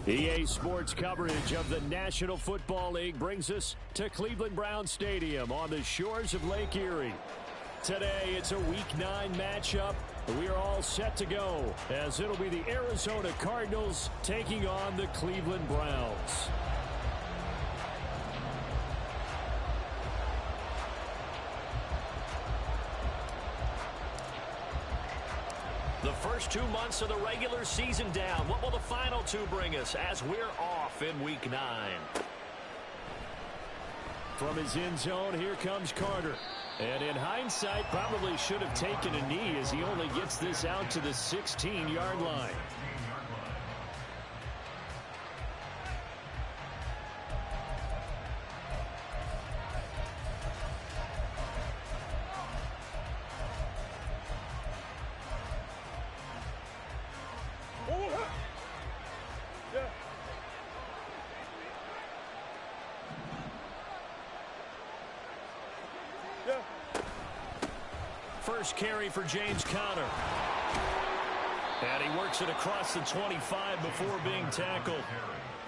EA Sports coverage of the National Football League brings us to Cleveland Browns Stadium on the shores of Lake Erie. Today, it's a Week 9 matchup. We are all set to go as it'll be the Arizona Cardinals taking on the Cleveland Browns. The first 2 months of the regular season down. What will the final 2 bring us as we're off in Week 9? From his end zone, here comes Carter. And in hindsight, probably should have taken a knee as he only gets this out to the 16-yard line. First carry for James Conner. And he works it across the 25 before being tackled.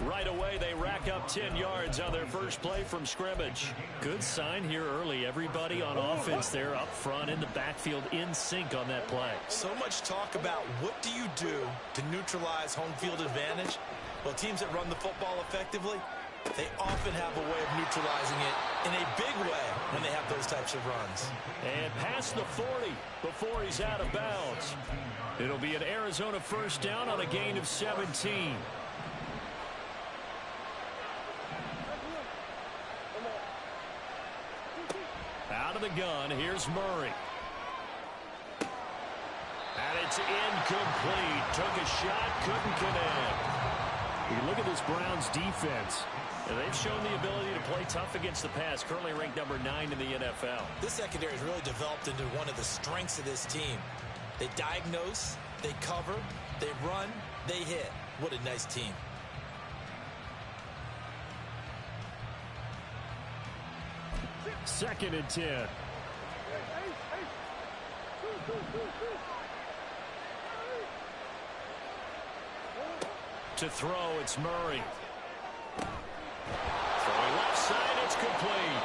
Right away, they rack up 10 yards on their first play from scrimmage. Good sign here early. Everybody on offense there up front in the backfield in sync on that play. So much talk about what do you do to neutralize home field advantage? Well, teams that run the football effectively, they often have a way of neutralizing it in a big way when they have those types of runs. And past the 40 before he's out of bounds. It'll be an Arizona first down on a gain of 17. Out of the gun, here's Murray. And it's incomplete. Took a shot, couldn't connect. You look at this Browns defense. And they've shown the ability to play tough against the pass, currently ranked number 9 in the NFL. This secondary has really developed into one of the strengths of this team. They diagnose, they cover, they run, they hit. What a nice team. Second and 10. To throw, it's Murray. Throwing left side, it's complete.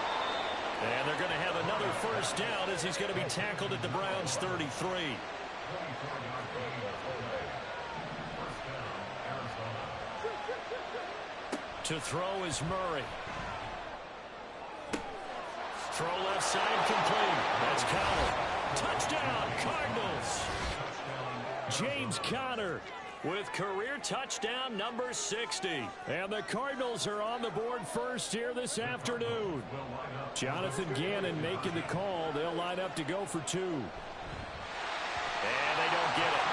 And they're going to have another first down as he's going to be tackled at the Browns' 33. To throw is Murray. Throw left side, complete. That's Conner. Touchdown, Cardinals. James Conner with career touchdown number 60. And the Cardinals are on the board first here this afternoon. Jonathan Gannon making the call. They'll line up to go for 2. And they don't get it.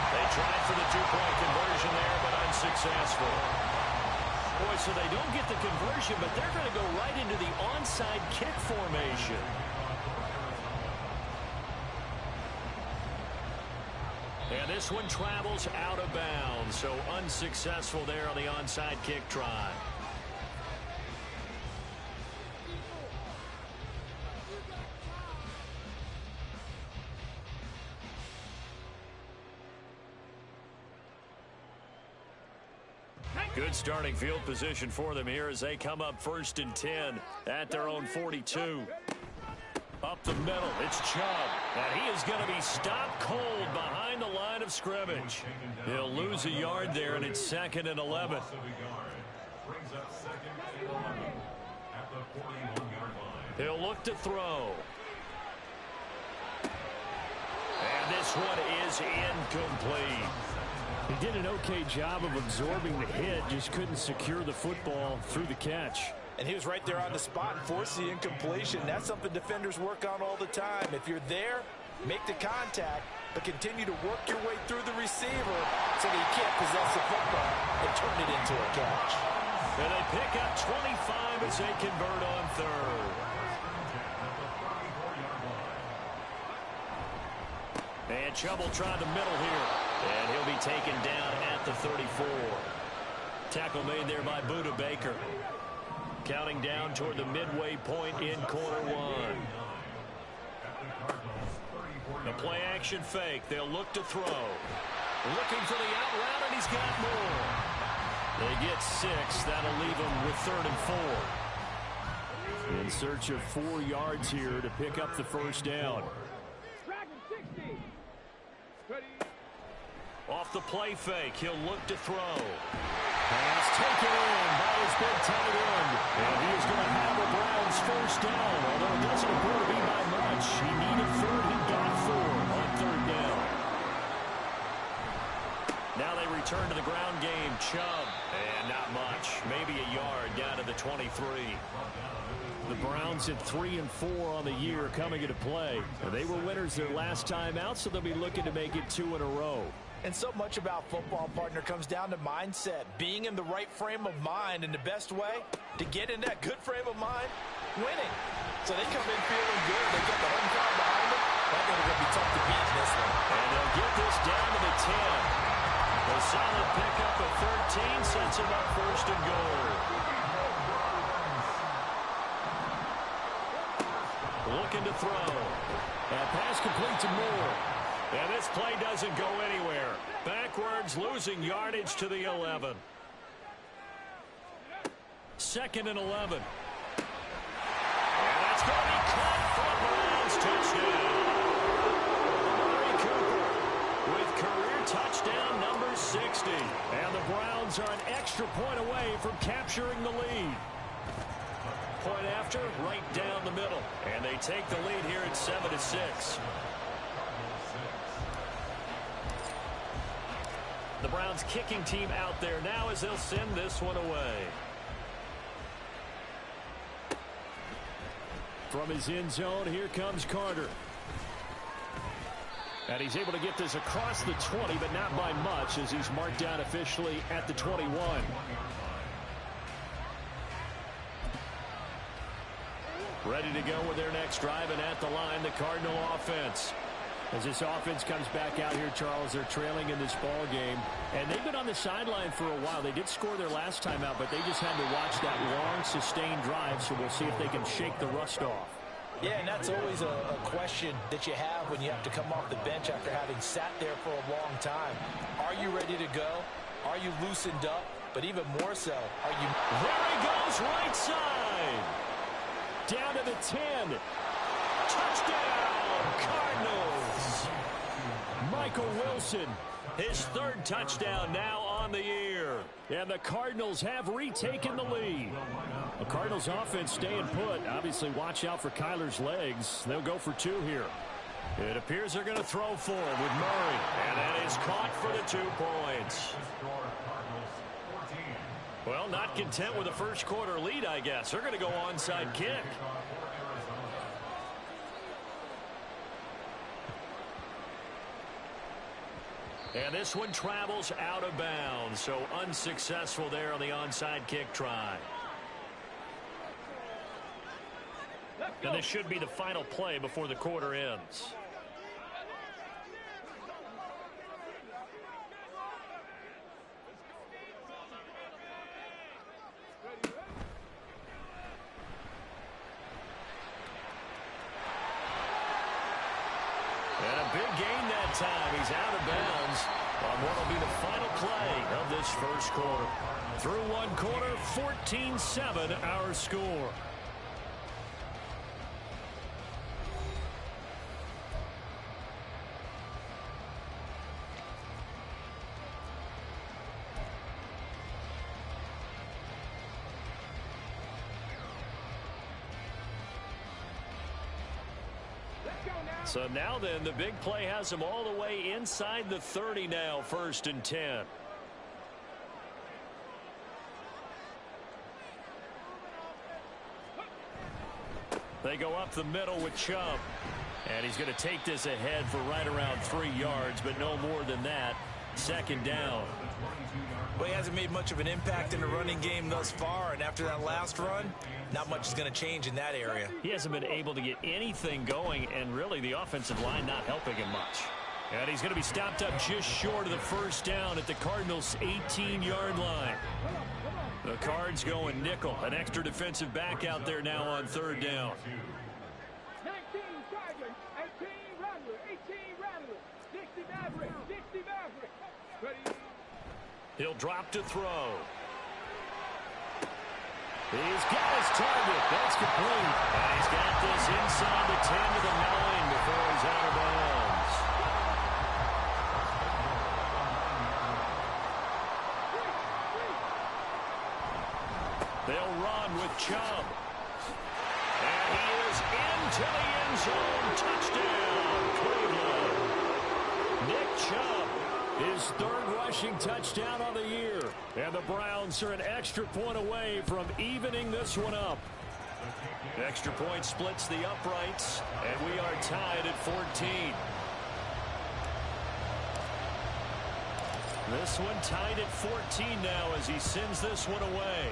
They tried for the 2-point conversion there, but unsuccessful. Boy, so they don't get the conversion, but they're going to go right into the onside kick formation. And this one travels out of bounds, so unsuccessful there on the onside kick try. Good starting field position for them here as they come up first and 10 at their own 42. Up the middle, it's Chubb. And he is going to be stopped cold behind the line of scrimmage. He'll lose a yard there, and it's 2nd and 11. He'll look to throw. And this one is incomplete. He did an okay job of absorbing the hit, just couldn't secure the football through the catch. And he was right there on the spot and forced the incompletion. That's something defenders work on all the time. If you're there, make the contact, but continue to work your way through the receiver so that you can't possess the football and turn it into a catch. And they pick up 25 as they convert on 3rd. And Chubb will try the middle here. And he'll be taken down at the 34. Tackle made there by Budda Baker. Counting down toward the midway point in quarter 1. The play action fake. They'll look to throw. Looking for the out route, and he's got more. They get 6. That'll leave them with 3rd and 4. In search of 4 yards here to pick up the first down. Off the play fake, he'll look to throw. Pass taken in by his big tight end. And he is going to have the Browns first down, although it doesn't appear to be by much. He needed 4. He got 4 on 3rd down. Now they return to the ground game. Chubb, and not much. Maybe a yard down to the 23. The Browns at 3 and 4 on the year coming into play. And they were winners their last time out, so they'll be looking to make it 2 in a row. And so much about football, partner, comes down to mindset. Being in the right frame of mind, and the best way to get in that good frame of mind, winning. So they come in feeling good. They get the home crowd behind them. They're going to be tough to beat in this one. And they'll get this down to the 10. A solid pickup of 13 sets him up 1st and goal. Looking to throw. And pass complete to Moore. And this play doesn't go anywhere. Backwards, losing yardage to the 11. 2nd and 11. And that's going to be caught for the Browns. Touchdown. Amari Cooper with career touchdown number 60. And the Browns are an extra point away from capturing the lead. Point after, right down the middle. And they take the lead here at 7-6. The Browns kicking team out there now as they'll send this one away. From his end zone, here comes Carter. And he's able to get this across the 20, but not by much, as he's marked down officially at the 21. Ready to go with their next drive, and at the line, the Cardinal offense. As this offense comes back out here, Charles, they're trailing in this ball game. And they've been on the sideline for a while. They did score their last time out, but they just had to watch that long, sustained drive, so we'll see if they can shake the rust off. Yeah, and that's always a question that you have when you have to come off the bench after having sat there for a long time. Are you ready to go? Are you loosened up? But even more so, are you... There he goes, right side. Down to the 10. Touchdown, Cardinals. Michael Wilson, his 3rd touchdown now on the year. And the Cardinals have retaken the lead. The Cardinals offense staying put. Obviously, watch out for Kyler's legs. They'll go for 2 here. It appears they're going to throw for him with Murray. And that is caught for the 2 points. Well, not content with a first quarter lead, I guess. They're going to go onside kick. And this one travels out of bounds, so unsuccessful there on the onside kick try. And this should be the final play before the quarter ends. And a big gain that time. He's out of bounds on what will be the final play of this first quarter. Through 1 quarter, 14-7 our score. So now then, the big play has them all the way inside the 30 now, 1st and 10. They go up the middle with Chubb. And he's going to take this ahead for right around 3 yards, but no more than that. 2nd down. Well, he hasn't made much of an impact in the running game thus far, and after that last run, not much is going to change in that area. He hasn't been able to get anything going, and really the offensive line not helping him much. And he's going to be stopped up just short of the first down at the Cardinals' 18-yard line. The Cards going nickel, an extra defensive back out there now on 3rd down. 19 Tiger, 18 Rattler, 18 Rattler, 60 Maverick, 60 Maverick. Ready? He'll drop to throw. He's got his target. That's complete. And he's got this inside the 10 to the 9 before he's out of bounds. They'll run with Chubb. And he is into the end zone. Touchdown, Cleveland. Nick Chubb, his third rushing touchdown of the year. And the Browns are an extra point away from evening this one up. Extra point splits the uprights, and we are tied at 14. This one tied at 14 now as he sends this one away.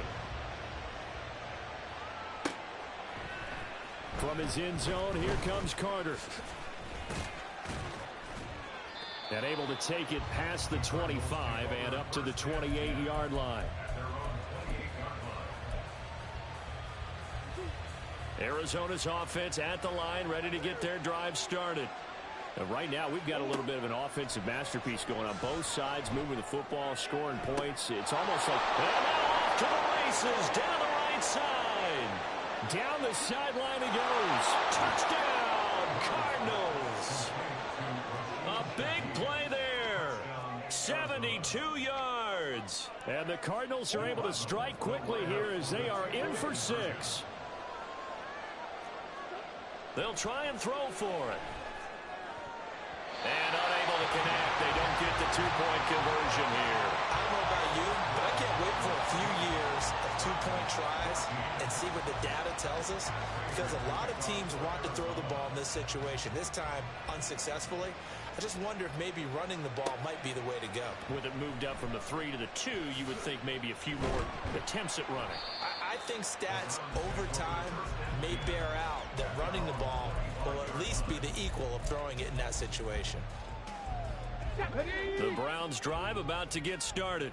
From his end zone, here comes Carter. And able to take it past the 25 and up to the 28-yard line. Arizona's offense at the line, ready to get their drive started. And right now, we've got a little bit of an offensive masterpiece going on both sides, moving the football, scoring points. It's almost like, and now off to the races, down the right side. Down the sideline he goes. Touchdown, Cardinals. A big play there. 72 yards. And the Cardinals are able to strike quickly here as they are in for 6. They'll try and throw for it. And unable to connect. They don't get the two-point conversion here. I don't know about you, but I can't wait for a few years of two-point tries and see what the data tells us. Because a lot of teams want to throw the ball in this situation. This time, unsuccessfully. I just wonder if maybe running the ball might be the way to go. With it moved up from the 3 to the 2, you would think maybe a few more attempts at running. I think stats over time may bear out that running the ball will at least be the equal of throwing it in that situation. The Browns drive about to get started.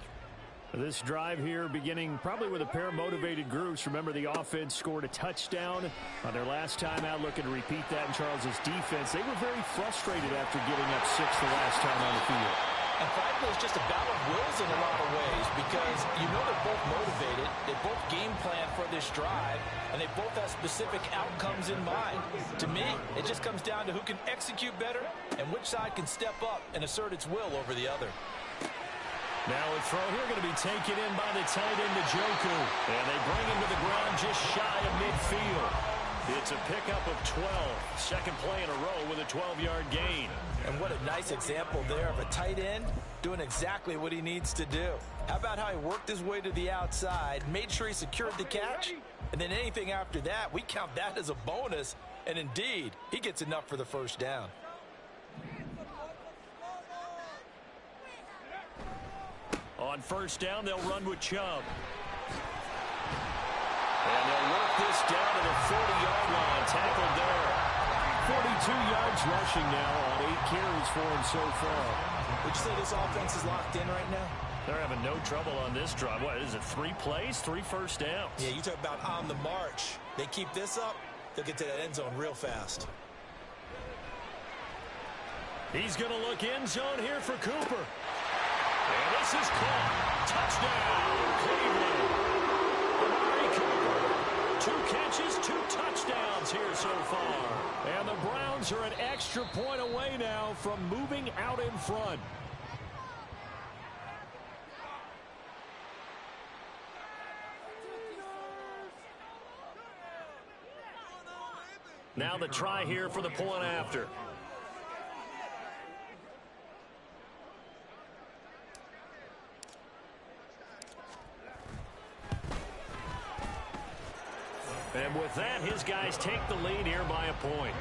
This drive here beginning probably with a pair of motivated groups. Remember, the offense scored a touchdown on their last time out, looking to repeat that in Charles's defense. They were very frustrated after giving up 6 the last time on the field. And frankly, it's just a battle of wills in a lot of ways because you know they're both motivated, they both game plan for this drive, and they both have specific outcomes in mind. To me, it just comes down to who can execute better and which side can step up and assert its will over the other. Now a throw here going to be taken in by the tight end, Njoku. And they bring him to the ground just shy of midfield. It's a pickup of 12. Second play in a row with a 12-yard gain. And what a nice example there of a tight end doing exactly what he needs to do. How about how he worked his way to the outside, made sure he secured the catch, and then anything after that, we count that as a bonus. And indeed, he gets enough for the first down. On first down, they'll run with Chubb. And they'll work this down to the 40-yard line. Tackled there. 42 yards rushing now on 8 carries for him so far. Would you say this offense is locked in right now? They're having no trouble on this drive. What is it, 3 plays, 3 first downs? Yeah, you talk about on the march. They keep this up, they'll get to that end zone real fast. He's going to look end zone here for Cooper. And this is caught. Touchdown, Cleveland. Amari Cooper. 2 catches, 2 touchdowns here so far. And the Browns are an extra point away now from moving out in front. Now the try here for the point after. And with that, his guys take the lead here by a point.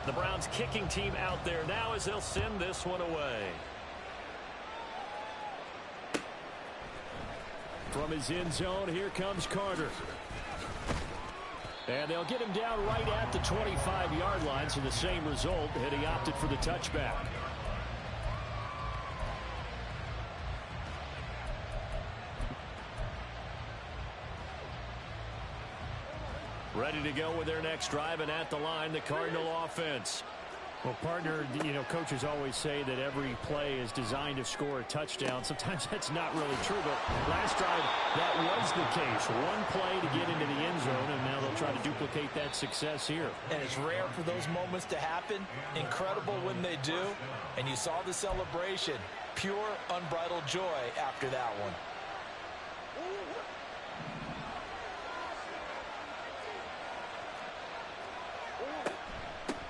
The Browns kicking team out there now as they'll send this one away. From his end zone, here comes Carter. And they'll get him down right at the 25-yard line, so the same result, and he opted for the touchback. Ready to go with their next drive, and at the line, the Cardinal offense. Well, partner, coaches always say that every play is designed to score a touchdown. Sometimes that's not really true, but last drive, that was the case. One play to get into the end zone, and now they'll try to duplicate that success here. And it's rare for those moments to happen. Incredible when they do. And you saw the celebration. Pure, unbridled joy after that one.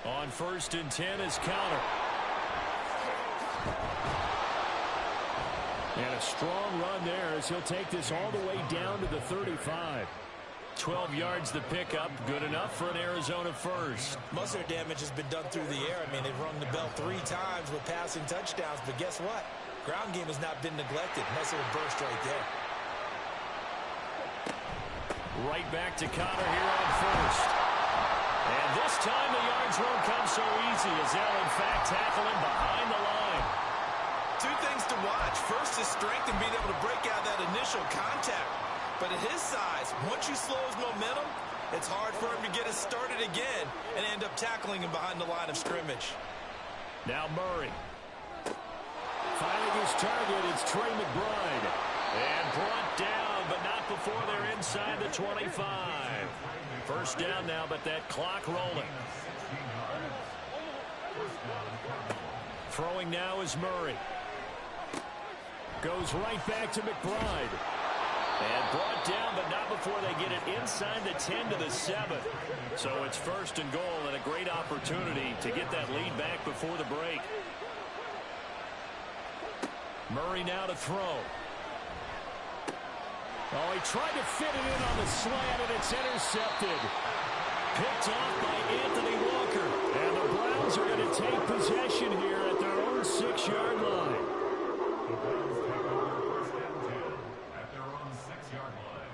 On 1st and 10 is Counter. And a strong run there as he'll take this all the way down to the 35. 12 yards the pickup. Good enough for an Arizona first. Most of their damage has been done through the air. I mean, they've rung the bell 3 times with passing touchdowns. But guess what? Ground game has not been neglected. Nice little burst right there. Right back to Counter here on 1st. And this time the yards won't come so easy as they'll, in fact, tackle him behind the line. 2 things to watch. First is strength and being able to break out that initial contact. But at his size, once you slow his momentum, it's hard for him to get it started again and end up tackling him behind the line of scrimmage. Now Murray. Finding his target, it's Trey McBride. And brought down, but not before they're inside the 25. First down now, but that clock rolling. Throwing now is Murray. Goes right back to McBride. And brought down, but not before they get it inside the 10 to the 7. So it's 1st and goal, and a great opportunity to get that lead back before the break. Murray now to throw. Oh, he tried to fit it in on the slant, and it's intercepted. Picked off by Anthony Walker. And the Browns are going to take possession here at their own 6-yard line. At their own 6-yard line.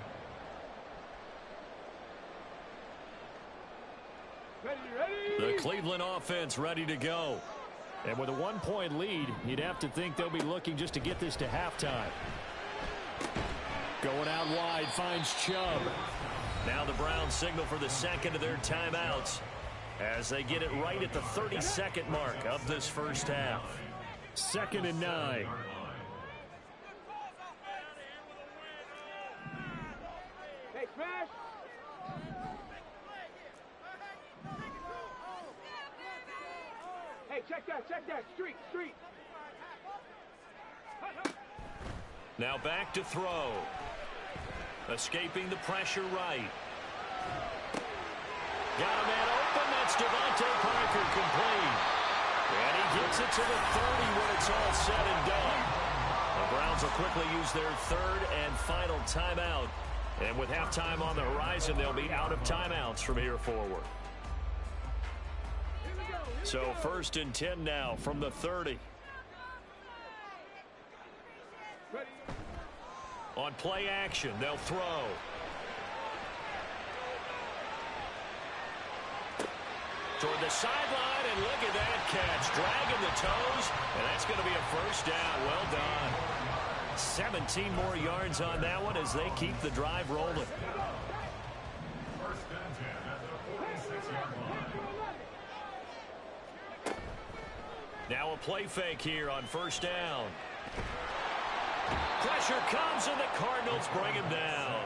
Ready. The Cleveland offense ready to go. And with a 1-point lead, you'd have to think they'll be looking just to get this to halftime. Going out wide, finds Chubb. Now the Browns signal for the second of their timeouts as they get it right at the 32nd mark of this first half. 2nd and 9. Hey, smash. Hey, check that. Street. Now back to throw. Escaping the pressure right. Got a man open. That's Devontae Parker complete. And he gets it to the 30 when it's all said and done. The Browns will quickly use their 3rd and final timeout. And with halftime on the horizon, they'll be out of timeouts from here forward. So 1st and 10 now from the 30. Ready. On play action, they'll throw. Toward the sideline, and look at that catch. Dragging the toes, and that's going to be a first down. Well done. 17 more yards on that one as they keep the drive rolling. 1st and 10 at the 46-yard line. Now a play fake here on 1st down. Pressure comes, and the Cardinals bring him down.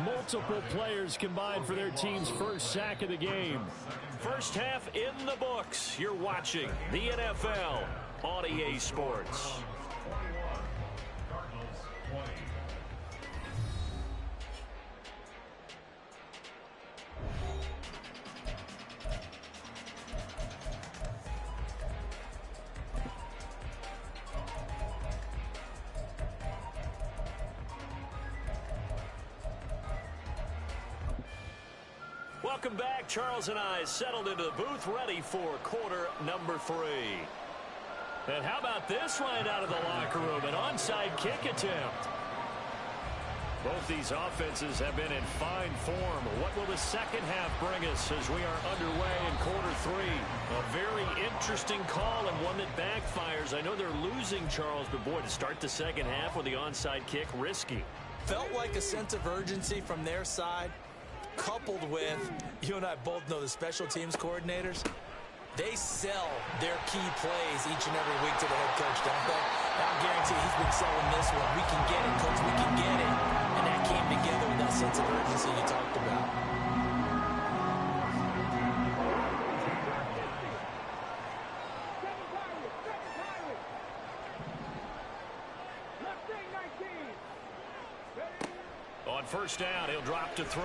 Multiple players combined for their team's first sack of the game. First half in the books. You're watching the NFL on EA Sports. Cardinals 20. Welcome back. Charles and I settled into the booth ready for quarter number 3. And how about this right out of the locker room? An onside kick attempt. Both these offenses have been in fine form. What will the second half bring us as we are underway in quarter 3? A very interesting call and one that backfires. I know they're losing, Charles, but boy, to start the second half with the onside kick, risky. Felt like a sense of urgency from their side. coupled with, you and I both know the special teams coordinators, they sell their key plays each and every week to the head coach, don't they? And I guarantee he's been selling this one. We can get it, coach, we can get it. And that came together with that sense of urgency you talked about. On first down, he'll drop to throw.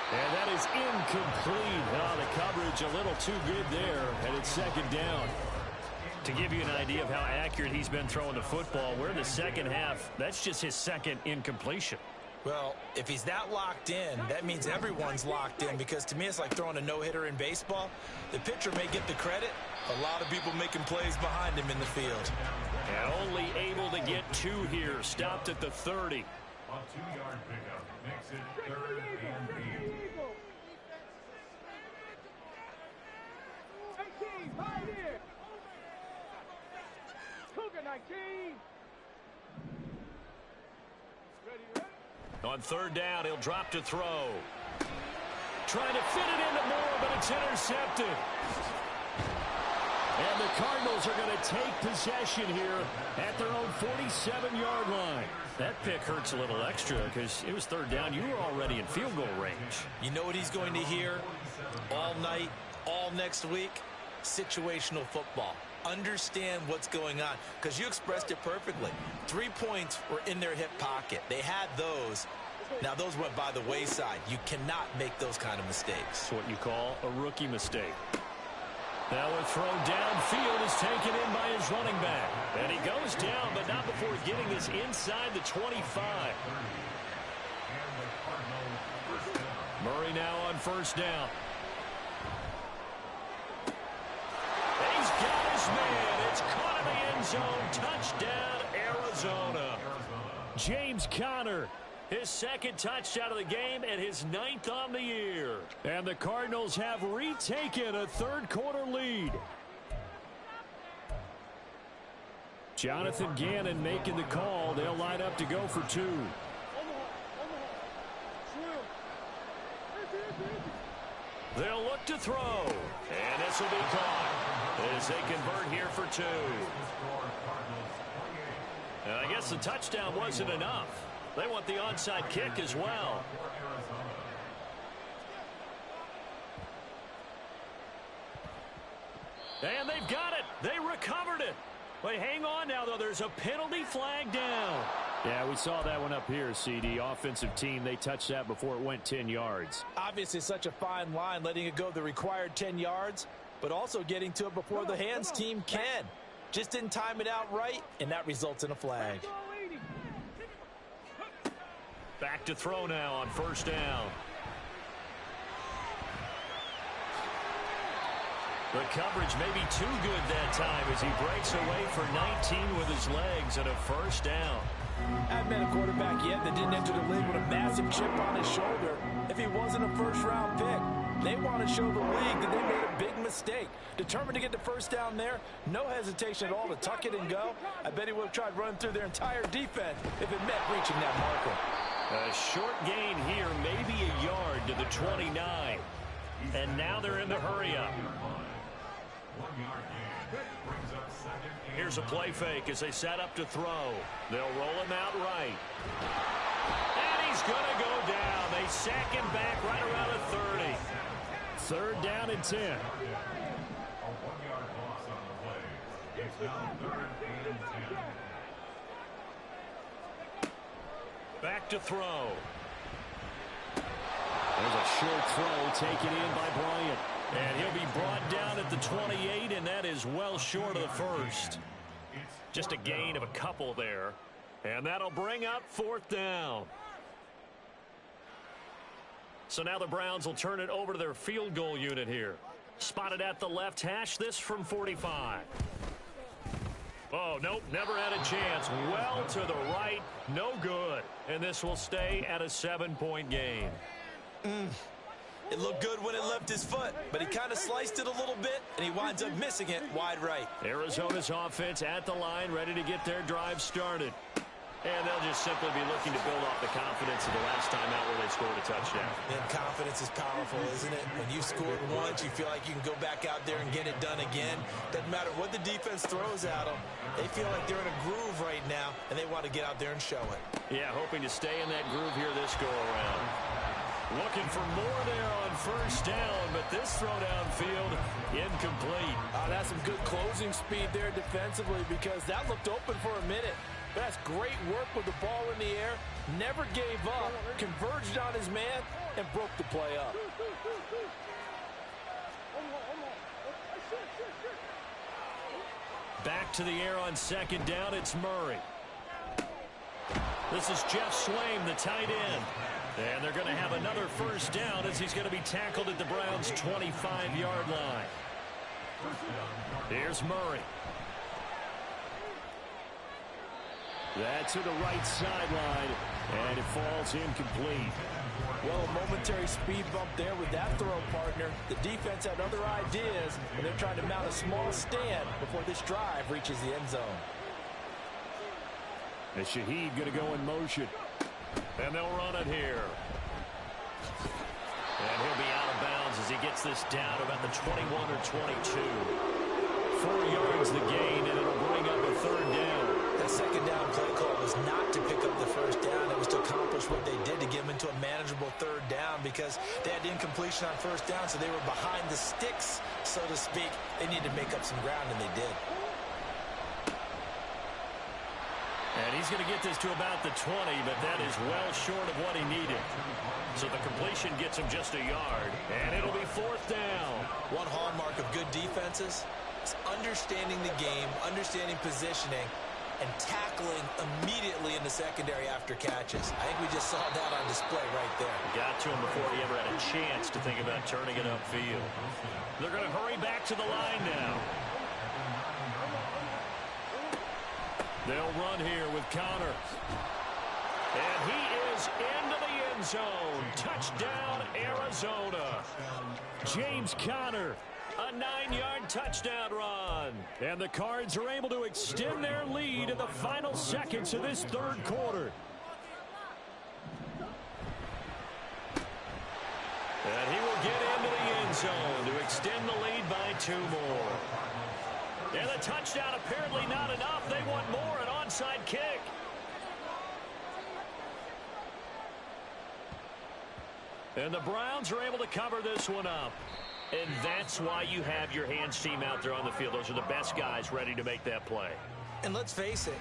And that is incomplete. Oh, the coverage a little too good there, and it's second down. To give you an idea of how accurate he's been throwing the football, we're in the second half. That's just his second incompletion. Well, if he's that locked in, that means everyone's locked in, because to me it's like throwing a no-hitter in baseball. The pitcher may get the credit. A lot of people making plays behind him in the field. And only able to get two here. Stopped at the 30. A 2-yard pickup makes it 3rd and 8. 18, pioneer. Cougar 19. Ready? On third down, he'll drop to throw. Trying to fit it into Moore, but it's intercepted. And the Cardinals are going to take possession here at their own 47-yard line. That pick hurts a little extra because it was third down. You were already in field goal range. You know what he's going to hear all night, all next week? Situational football. Understand what's going on, because you expressed it perfectly. 3 points were in their hip pocket. They had those. Now, those went by the wayside. You cannot make those kind of mistakes. It's what you call a rookie mistake. Now a throw downfield is taken in by his running back. And he goes down, but not before getting this inside the 25. Murray now on first down. He's got his man. It's caught in the end zone. Touchdown, Arizona. James Conner, his second touchdown of the game and his 9th on the year. And the Cardinals have retaken a third-quarter lead. Jonathan Gannon making the call. They'll line up to go for two. They'll look to throw. And this will be caught as they convert here for two. And I guess the touchdown wasn't enough. They want the onside kick as well. And they've got it. They recovered it. Wait, hang on now, though. There's a penalty flag down. Yeah, we saw that one up here, CD. Offensive team, they touched that before it went 10 yards. Obviously, such a fine line, letting it go the required 10 yards, but also getting to it before the hands team can. Just didn't time it out right, and that results in a flag. Back to throw now on first down. The coverage may be too good that time as he breaks away for 19 with his legs and a first down. I haven't met a quarterback yet that didn't enter the league with a massive chip on his shoulder if he wasn't a first-round pick. They want to show the league that they made a big mistake. Determined to get the first down there, no hesitation at all to tuck it and go. I bet he would have tried running through their entire defense if it meant reaching that marker. A short gain here, maybe a yard to the 29. And now they're in the hurry-up. Here's a play fake as they set up to throw. They'll roll him out right. And he's going to go down. They sack him back right around the 30. Third down and 10. A 1-yard loss on the play. It's now 3rd and 10. Back to throw. There's a short throw taken in by Bryant. And he'll be brought down at the 28, and that is well short of the first. Just a gain of a couple there. And that'll bring up fourth down. So now the Browns will turn it over to their field goal unit here. Spotted at the left hash, this from 45. Oh, nope, never had a chance. Well to the right, no good. And this will stay at a 7-point game. It looked good when it left his foot, but he kind of sliced it a little bit, and he winds up missing it wide right. Arizona's offense at the line, ready to get their drive started. And they'll just simply be looking to build off the confidence of the last time out where they scored a touchdown. And confidence is powerful, isn't it? When you scored once, you feel like you can go back out there and get it done again. Doesn't matter what the defense throws at them. They feel like they're in a groove right now, and they want to get out there and show it. Yeah, hoping to stay in that groove here this go-around. Looking for more there on first down, but this throw downfield incomplete. That's some good closing speed there defensively because that looked open for a minute. That's great work with the ball in the air. Never gave up, converged on his man, and broke the play up. Back to the air on second down, it's Murray. This is Jeff Swaim, the tight end. And they're going to have another first down as he's going to be tackled at the Browns' 25-yard line. Here's Murray. That's to the right sideline, and it falls incomplete. Well, a momentary speed bump there with that throw, partner. The defense had other ideas, and they're trying to mount a small stand before this drive reaches the end zone. And Shaheed going to go in motion. And they'll run it here. And he'll be out of bounds as he gets this down about the 21 or 22. 4 yards the gain, and it'll bring up a third down. That second down play call was not to pick up the first down. It was to accomplish what they did to get them into a manageable third down because they had incompletion on first down, so they were behind the sticks, so to speak. They needed to make up some ground, and they did. And he's going to get this to about the 20, but that is well short of what he needed. So the completion gets him just a yard, and it'll be fourth down. One hallmark of good defenses is understanding the game, understanding positioning, and tackling immediately in the secondary after catches. I think we just saw that on display right there. Got to him before he ever had a chance to think about turning it upfield. They're going to hurry back to the line now. They'll run here with Conner. And he is into the end zone. Touchdown, Arizona. James Conner, a 9-yard touchdown run. And the Cards are able to extend their lead in the final seconds of this third quarter. And he will get into the end zone to extend the lead by 2 more. And the touchdown apparently not enough. They want more, an onside kick. And the Browns are able to cover this one up. And that's why you have your hands team out there on the field. Those are the best guys ready to make that play. And let's face it,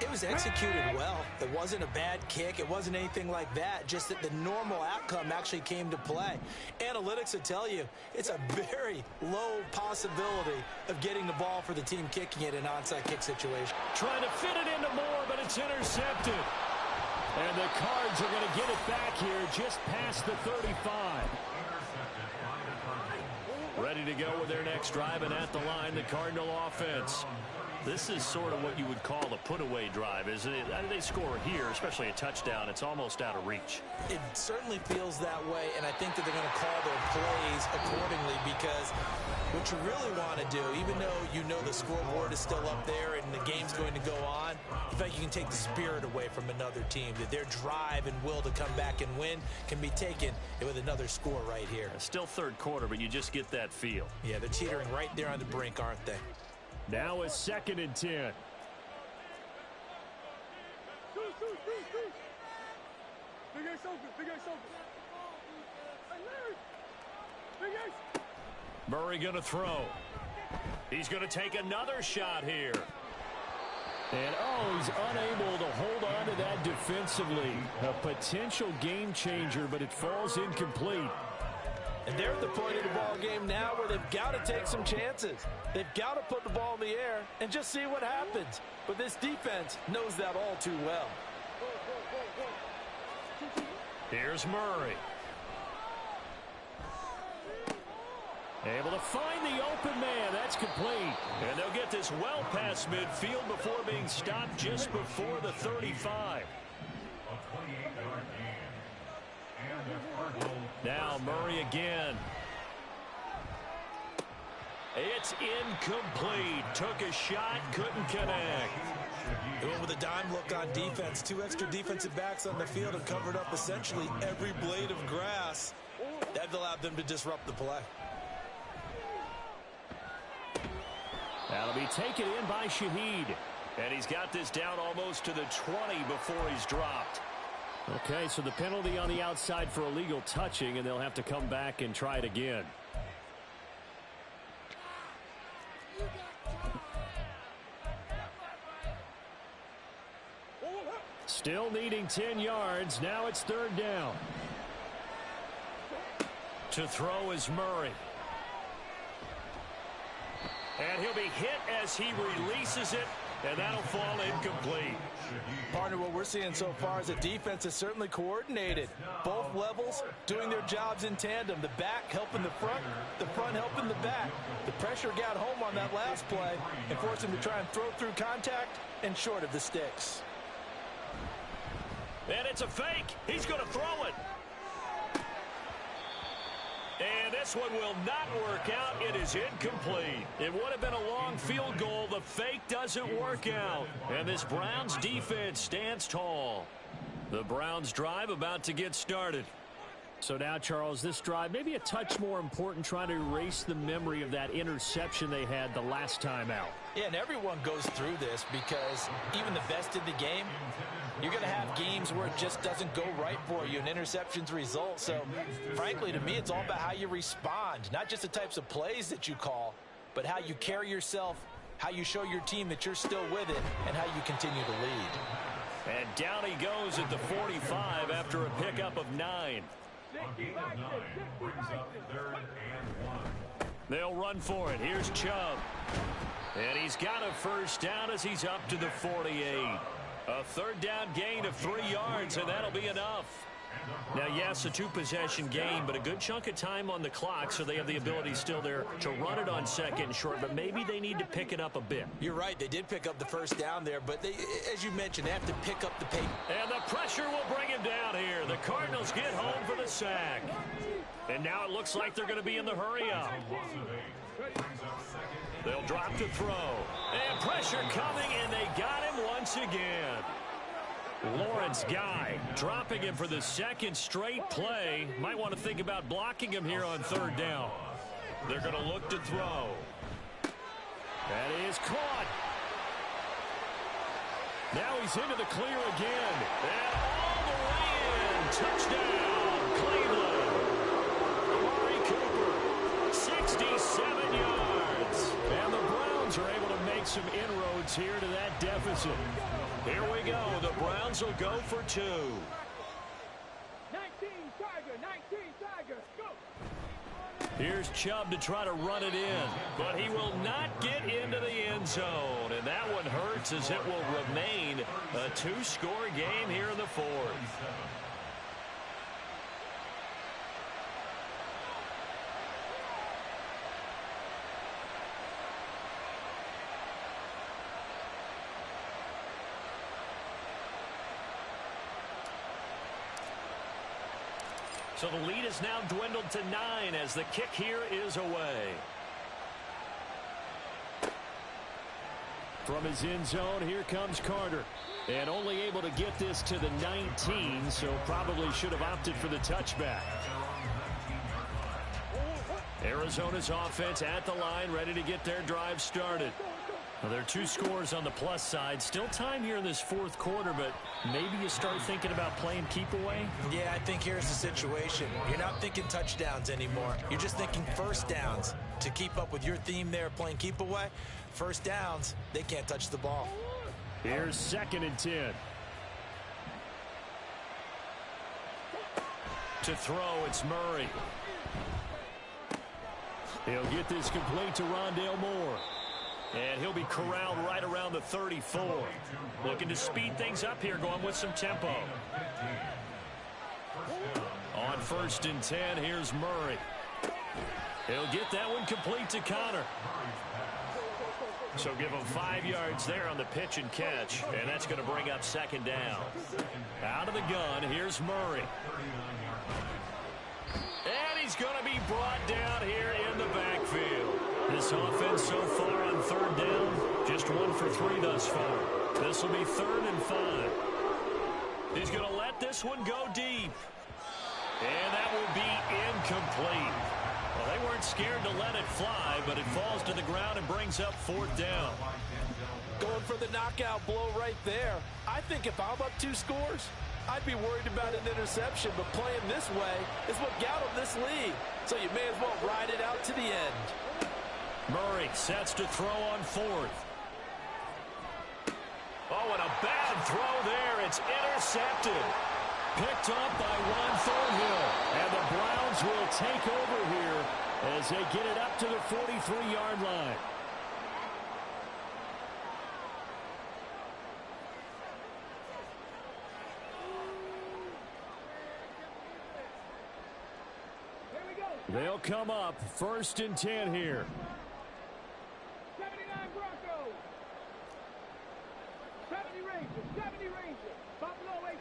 it was executed well. It wasn't a bad kick. It wasn't anything like that. Just that the normal outcome actually came to play. Analytics will tell you it's a very low possibility of getting the ball for the team kicking it in an onside kick situation. Trying to fit it into Moore, but it's intercepted. And the Cards are going to get it back here just past the 35. Ready to go with their next drive, and at the line, the Cardinal offense. This is sort of what you would call a put-away drive, isn't it? They score here, especially a touchdown. It's almost out of reach. It certainly feels that way, and I think that they're going to call their plays accordingly because what you really want to do, even though you know the scoreboard is still up there and the game's going to go on, in fact, you can take the spirit away from another team, that their drive and will to come back and win can be taken with another score right here. Still third quarter, but you just get that feel. Yeah, they're teetering right there on the brink, aren't they? Now it's 2nd and 10. Big Ace open. Big Ace open. Hey, Larry. Big Ace. Murray going to throw. He's going to take another shot here. And, he's unable to hold on to that defensively. A potential game changer, but it falls incomplete. And they're at the point of the ball game now where they've got to take some chances. They've got to put the ball in the air and just see what happens. But this defense knows that all too well. Here's Murray. Able to find the open man. That's complete. And they'll get this well past midfield before being stopped just before the 35. Now Murray again. It's incomplete. Took a shot, couldn't connect. They went with a dime look on defense. 2 extra defensive backs on the field and covered up essentially every blade of grass. That allowed them to disrupt the play. That'll be taken in by Shaheed. And he's got this down almost to the 20 before he's dropped. Okay, so the penalty on the outside for illegal touching, and they'll have to come back and try it again. Still needing 10 yards. Now it's 3rd down. To throw is Murray. And he'll be hit as he releases it, and that'll fall incomplete. Partner, what we're seeing so far is the defense is certainly coordinated. Both levels doing their jobs in tandem. The back helping the front helping the back. The pressure got home on that last play and forced him to try and throw through contact and short of the sticks. And it's a fake. He's going to throw it. And this one will not work out. It is incomplete. It would have been a long field goal. The fake doesn't work out. And this Browns defense stands tall. The Browns drive about to get started. So now, Charles, this drive maybe a touch more important, trying to erase the memory of that interception they had the last time out. Yeah, and everyone goes through this because even the best in the game, you're going to have games where it just doesn't go right for you, and interceptions result. So, frankly, to me, it's all about how you respond, not just the types of plays that you call, but how you carry yourself, how you show your team that you're still with it, and how you continue to lead. And down he goes at the 45 after a pickup of 9. A gain of 9 brings up 3rd and 1. They'll run for it. Here's Chubb. And he's got a first down as he's up to the 48. A 3rd down gain of 3 yards, and that'll be enough. Now, yes, a 2-possession game, but a good chunk of time on the clock, so they have the ability still there to run it on 2nd and short, but maybe they need to pick it up a bit. You're right. They did pick up the first down there, but they, as you mentioned, they have to pick up the pace. And the pressure will bring him down here. The Cardinals get home for the sack. And now it looks like they're going to be in the hurry-up. They'll drop to throw. And pressure coming, and they got him once again. Lawrence Guy dropping him for the 2nd straight play. Might want to think about blocking him here on 3rd down. They're going to look to throw. That is caught. Now he's into the clear again. And all the way in. Touchdown, Cleveland. Amari Cooper, 67 yards. And the Browns are able to make some inroads here to that deficit. Here we go. The Browns will go for 2. 19 Tiger, 19 Tiger, go! Here's Chubb to try to run it in, but he will not get into the end zone. And that one hurts as it will remain a 2-score game here in the 4th. So the lead is now dwindled to 9 as the kick here is away. From his end zone, here comes Carter. And only able to get this to the 19, so probably should have opted for the touchback. Arizona's offense at the line, ready to get their drive started. Well, there are 2 scores on the plus side. Still time here in this 4th quarter, but maybe you start thinking about playing keep away? Yeah, I think here's the situation. You're not thinking touchdowns anymore. You're just thinking first downs. To keep up with your theme there, playing keep away, first downs, they can't touch the ball. Here's 2nd and 10. To throw, it's Murray. He'll get this complete to Rondale Moore. And he'll be corralled right around the 34. Looking to speed things up here, going with some tempo. On 1st and 10, here's Murray. He'll get that one complete to Connor. So give him 5 yards there on the pitch and catch, and that's going to bring up 2nd down. Out of the gun, here's Murray. And he's going to be brought down here in the backfield. This offense so far on 3rd down, just 1 for 3 thus far. This will be 3rd and 5. He's going to let this one go deep. And that will be incomplete. Well, they weren't scared to let it fly, but it falls to the ground and brings up 4th down. Going for the knockout blow right there. I think if I'm up 2 scores, I'd be worried about an interception, but playing this way is what got him this lead. So you may as well ride it out to the end. Murray sets to throw on 4th. Oh, and a bad throw there. It's intercepted. Picked up by Juan Thornhill. And the Browns will take over here as they get it up to the 43-yard line. They'll come up 1st and 10 here. 79 Broncos. 70 Rangers. 70 Rangers. Buffalo 18.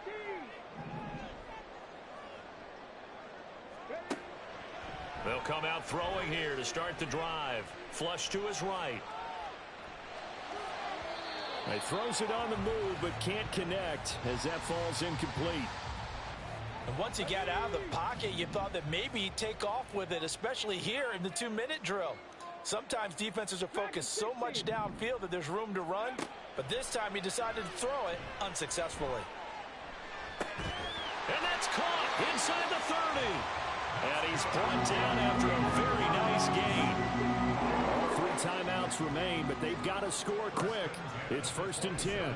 They'll come out throwing here to start the drive. Flush to his right. He throws it on the move but can't connect as that falls incomplete. And once he got out of the pocket, you thought that maybe he'd take off with it, especially here in the 2-minute drill. Sometimes defenses are focused so much downfield that there's room to run, but this time he decided to throw it unsuccessfully. And that's caught inside the 30. And he's brought down after a very nice gain. All 3 timeouts remain, but they've got to score quick. It's 1st and 10.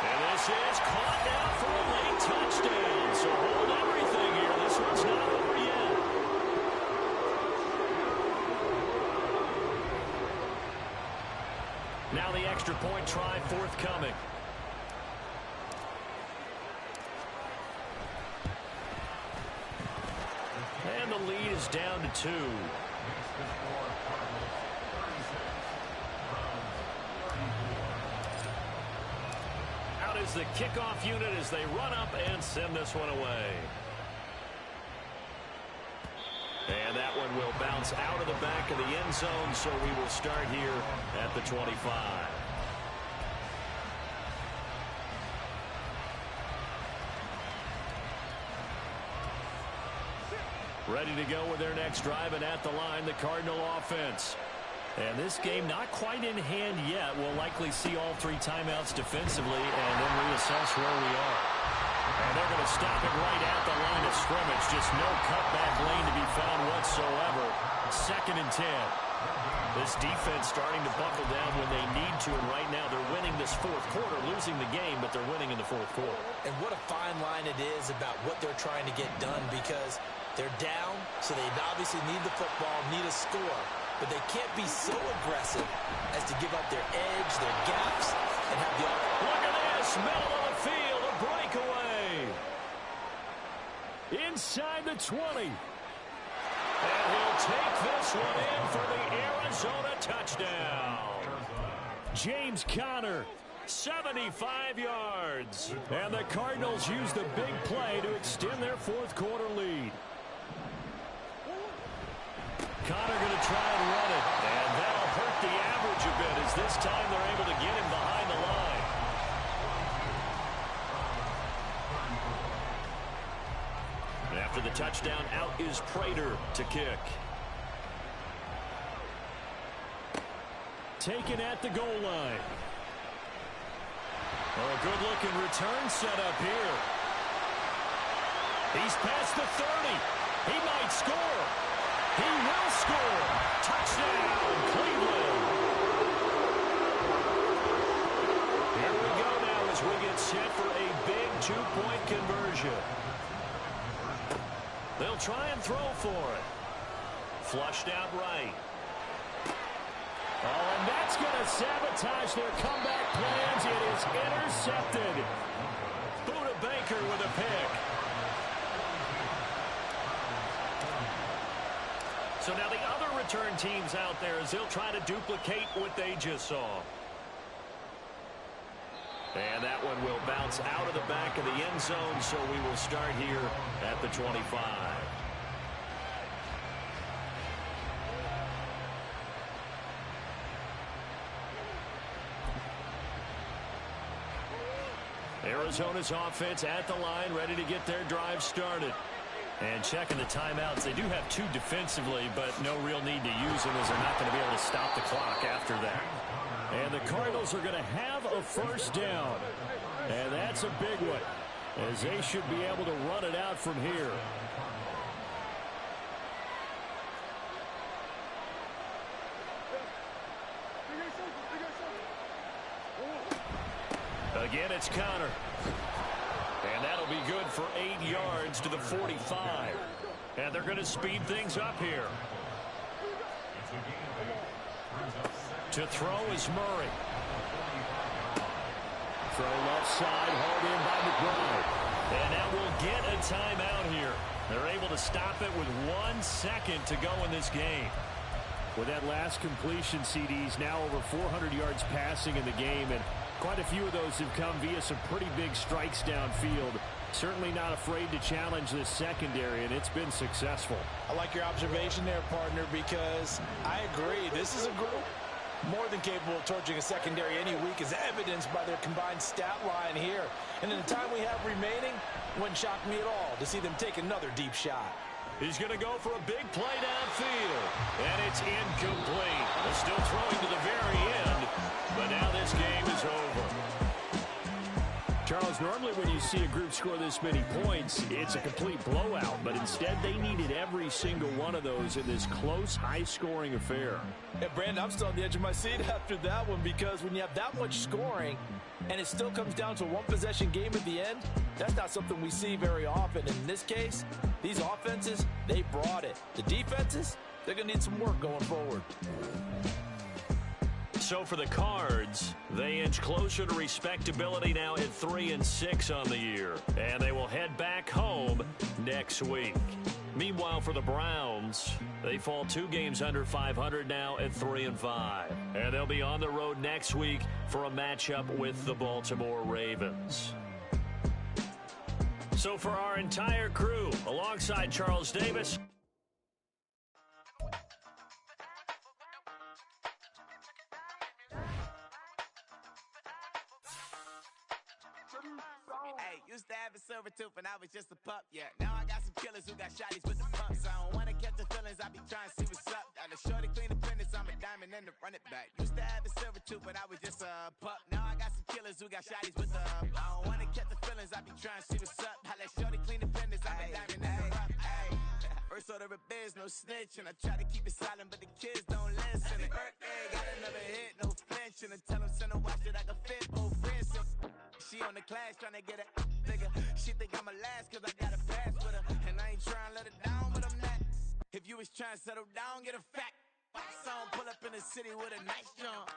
And this is caught now for a late touchdown. So hold everything here. This one's not over yet. Now the extra point try forthcoming. And the lead is down to 2. Out is the kickoff unit as they run up and send this one away. And that one will bounce out of the back of the end zone, so we will start here at the 25. Ready to go with their next drive, and at the line, the Cardinal offense. And this game not quite in hand yet. We'll likely see all 3 timeouts defensively and then reassess where we are. And they're going to stop it right at the line of scrimmage. Just no cutback lane to be found whatsoever. 2nd and 10. This defense starting to buckle down when they need to, and right now they're winning this 4th quarter, losing the game, but they're winning in the 4th quarter. And what a fine line it is about what they're trying to get done, because they're down, so they obviously need the football, need a score. But they can't be so aggressive as to give up their edge, their gaps, and have the offense. Look at this, middle of the field, a breakaway. Inside the 20. And he'll take this one in for the Arizona touchdown. James Conner, 75 yards. And the Cardinals use the big play to extend their 4th quarter lead. Conner going to try and run it, and that'll hurt the average a bit as this time they're able to get him behind the line. And after the touchdown, out is Prater to kick. Taken at the goal line. Oh, a good-looking return set up here. He's past the 30. He might score. He will score. Touchdown, Cleveland. Here we go now as we get set for a big 2-point conversion. They'll try and throw for it. Flushed out right. Oh, and that's going to sabotage their comeback plans. It is intercepted. Buda Baker with a pick. So now the other return teams out there as they'll try to duplicate what they just saw. And that one will bounce out of the back of the end zone, so we will start here at the 25. Arizona's offense at the line, ready to get their drive started. And checking the timeouts, they do have 2 defensively, but no real need to use them as they're not going to be able to stop the clock after that. And the Cardinals are going to have a first down. And that's a big one, as they should be able to run it out from here. Again, it's Conner. And that'll be good for 8 yards to the 45. And they're going to speed things up here. To throw is Murray. Throw left side, hauled in by McBride. And that will get a timeout here. They're able to stop it with 1 second to go in this game. With that last completion, CD's now over 400 yards passing in the game, and quite a few of those have come via some pretty big strikes downfield. Certainly not afraid to challenge this secondary, and it's been successful. I like your observation there, partner, because I agree. This is a group more than capable of torching a secondary any week, as evidenced by their combined stat line here. And in the time we have remaining, wouldn't shock me at all to see them take another deep shot. He's going to go for a big play downfield, and it's incomplete. They're still throwing to the very end, but now this game is over. Charles, normally when you see a group score this many points, it's a complete blowout, but instead they needed every single one of those in this close, high-scoring affair. Yeah, Brandon, I'm still on the edge of my seat after that one, because when you have that much scoring and it still comes down to a one-possession game at the end, that's not something we see very often. In this case, these offenses, they brought it. The defenses, they're going to need some work going forward. So for the Cards, they inch closer to respectability now at 3-6 on the year. And they will head back home next week. Meanwhile, for the Browns, they fall 2 games under 500 now at 3-5. And they'll be on the road next week for a matchup with the Baltimore Ravens. So for our entire crew, alongside Charles Davis, Hey, used to have a silver tooth and I was just a pup, yeah. Now I got some killers who got shotties with the pumps. I don't wanna catch the feelings, I be trying to see what's up. Got a shorty clean the penis, I'm a diamond and to run it back. Used to have a silver tooth, but I was just a pup. Now I got some killers who got shotties with the I don't wanna catch the feelings, I be trying to see what's up. I let shorty clean the penis, I'm a diamond and to run it. First order of biz, no snitching. I try to keep it silent, but the kids don't listen. Birthday, got another hit, no flinching. And tell them send a watch that I can fit, old friends. She on the class trying to get a nigga. She think I'm a last cause I got a pass with her. And I ain't trying to let her down, but I'm not. If you was trying to settle down, get a fact. Song, pull up in the city with a nice jump.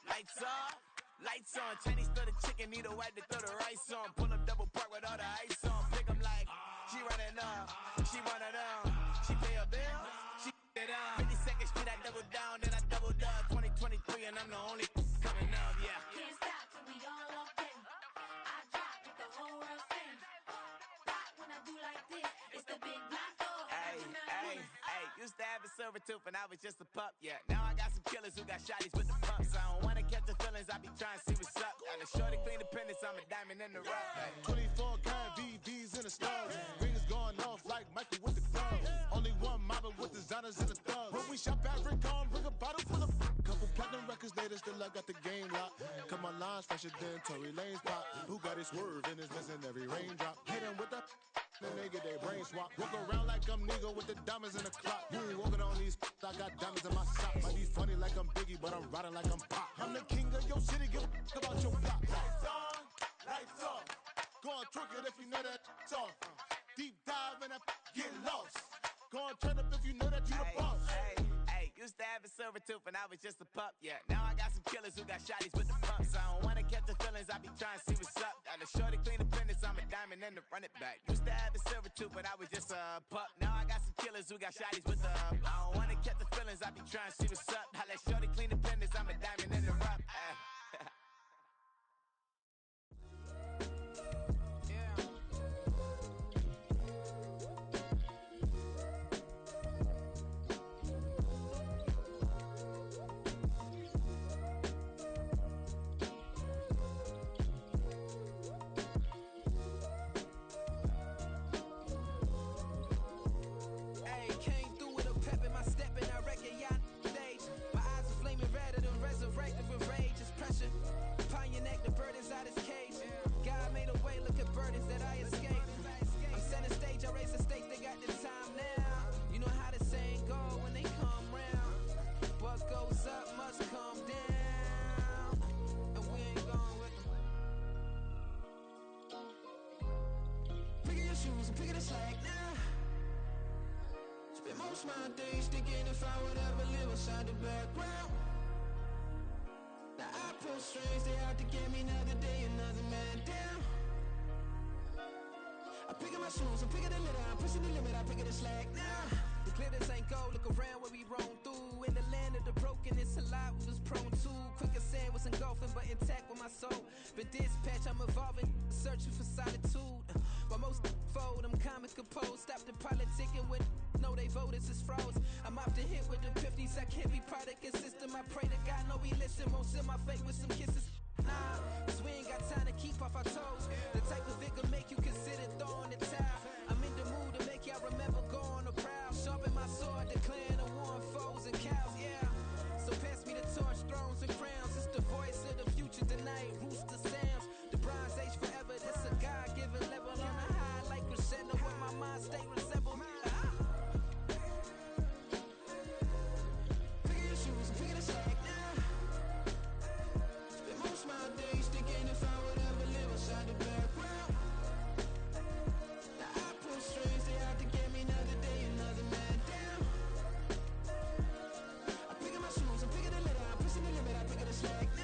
Lights off, lights on. Chinese throw the chicken, need a wipe to throw the rice on. Pull up double park with all the ice on. Pick 'em like, she running up, she running down. She pay her bills, she it up. 52nd Street, I double down, then I doubled up. 2023, and I'm the only coming up, yeah. Can't stop till we all locked in. I drop with the whole world sing. Pop when I do like this, it's the big block door. Hey, used to have a silver tooth and I was just a pup, yeah. Now I got some killers who got shotties with the pumps. I don't wanna catch the feelings, I be trying to see what's up. Got a shorty clean the penis, I'm a diamond in the rough. Hey. 24 karat VVs in the stars. Rings going off like Michael with the clubs. Only one model with designers in the thugs. When we shop at Rincon, bring a bottle full of couple platinum records later, still I got the game locked. Cut my lines fresher than Tory Lane's pop. Who got his swerve and is missing every raindrop. Hit him with the then they get their brain swap. Walk around like I'm nigga with the diamonds in the clock. You ain't walking on these I got diamonds in my sock. Might be funny like I'm Biggie, but I'm riding like I'm Pop. I'm the king of your city, give a about your block. Lights on, lights off. Go on, twerk it if you know that it's off. Deep dive and I get lost. Go on, turn up if you know that you the boss. Hey, used to have a silver tooth and I was just a pup, yeah. Now I got some killers who got shotties with the pumps. I don't wanna catch the feelings, I be trying to see what's up. Got a shorty clean the penis, I'm a diamond and to run it back. Used to have a silver tooth, but I was just a pup. Now I got some killers who got shotties with the I don't wanna catch the feelings, I be trying to see what's up. I let shorty clean the penis, I'm a diamond in the rough. I'm picking the slack now. Spend most of my days thinking if I would ever live inside the background. Now I pull strings, they out to get me another day, another man down. I'm picking my shoes, I'm picking the litter, I'm pushing the limit, I'm picking the slack now. The glitters ain't gold, look around where we roam through. In the land of the broken, it's a lot we was prone to. Quicker sand was engulfing, but intact with my soul. Been dispatched, I'm evolving, searching for solitude. While most fold, I'm comic composed. Stop the politicking when know they voters is froze. I'm off the hit with the 50s, I can't be product and system. I pray to God, know we listen, won't send my fate with some kisses. Nah, cause we ain't got time to keep off our toes. The type of vigor make you consider throwing the towel. I'm in the mood to make y'all remember going to proud. Sharpen my sword, declaring the war on foes and cows, yeah. So pass me the torch, thrones and crowns. It's the voice of the future tonight, rooster sounds. The Bronze Age forever, this a God-given level. On a high like crescendo, where my mind state resemble. Picking your shoes and picking the slack now. Spend most of my days thinking if I would ever live inside the background. Now I pull strings, they out to get me another day, another man down. I'm picking my shoes, I'm picking the litter, I'm pushing the limit, I'm picking the slack now.